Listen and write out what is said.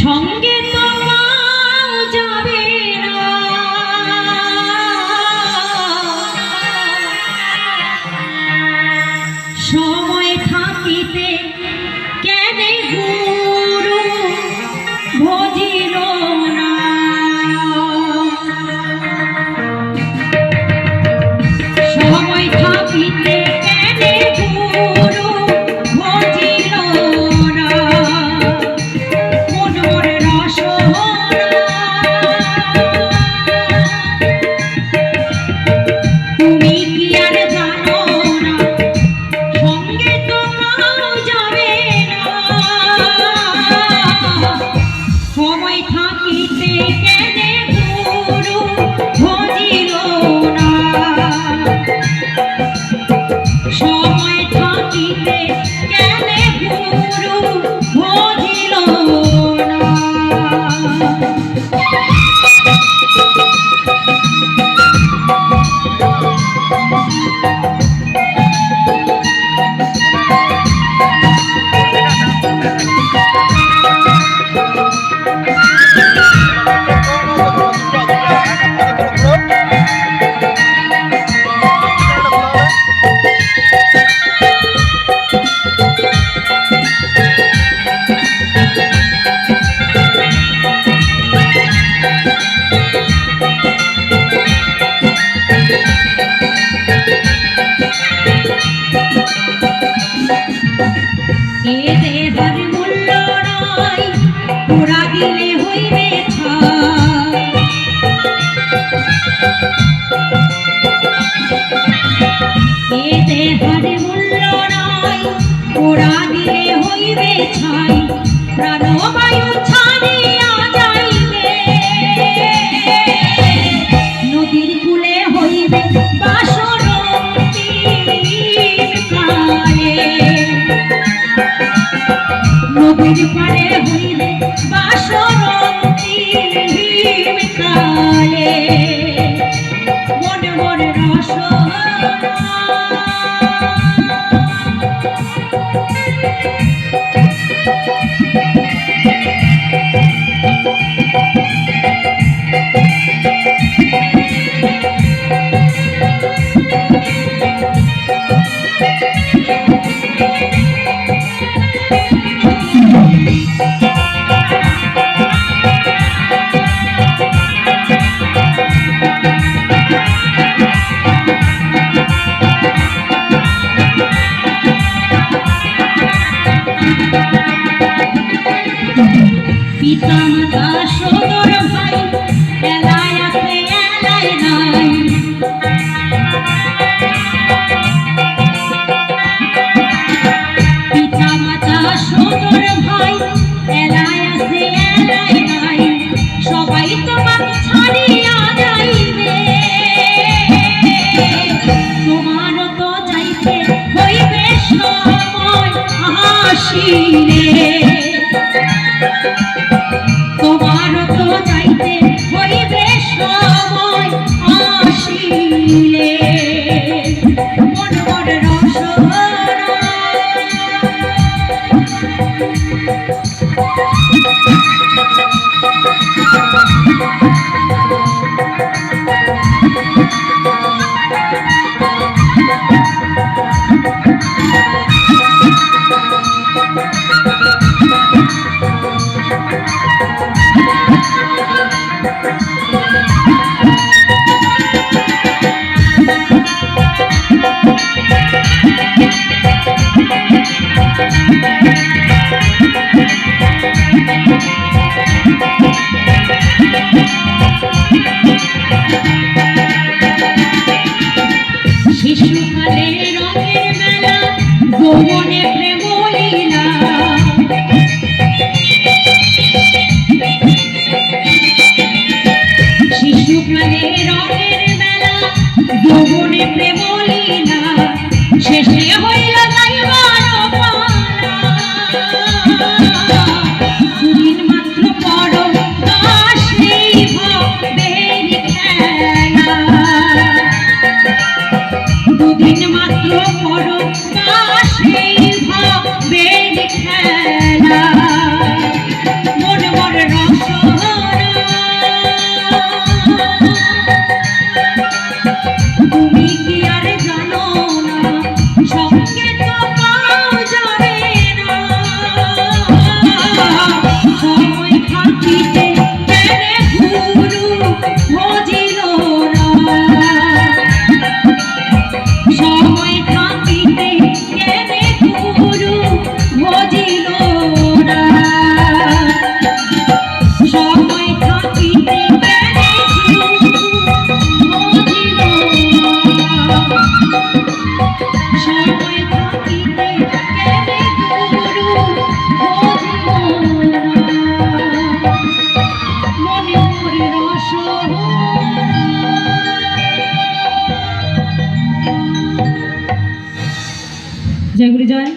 সঙ্গে তো পাও যাবে না, সময় থাকিতে কেনে গুরু ভজিল না। সময় থাকিতে কেনে গুরু ভজিল না, মন মরে রসনা তুমি কি আর জানো না, সঙ্গে তো পাও যাবে না, সময় থাকিতে কেনে গুরু ভজিল না, সময় থাকিতে কেনে গুরু ভজিল না। এ দেহর মূল্য নাই, পোড়া দিলে হইবে ছাই। এ দেহর মূল্য নাই, পোড়া দিলে হইবে ছাই, প্রাণবায়ু ছাড়িয়া যাইবে, নদীর কূলে হইবে বাসরতি কালে, নদীর পারে হইবে বাসরতি কালে, মনে মনে রসনা পিতা মাতা সদর ভাই এলায় আছে এলায় নাই, পিতা মাতা সদর ভাই এলায় আছে এলায় নাই, সবাই তোমাকে ছাড়িয়া যাইবে, তোমার তো যাইতে হইবে সময় আসিলে, তোমার তো যাইতে হইবে সময় আসিলে, মন মনে রসনা শিশুকালে রঙের মেলা, যৌবনে প্রেম লীলা, শিশুকালে রঙের মেলা, যৌবনে প্রেম লীলা, শেষে হইল যাইবার পালা, দুদিন মাত্র পর সেই ভবের খেলা, দুদিন মাত্র পর সেই ভবের খেলা, মন মরে রস জয় গুরু জয়।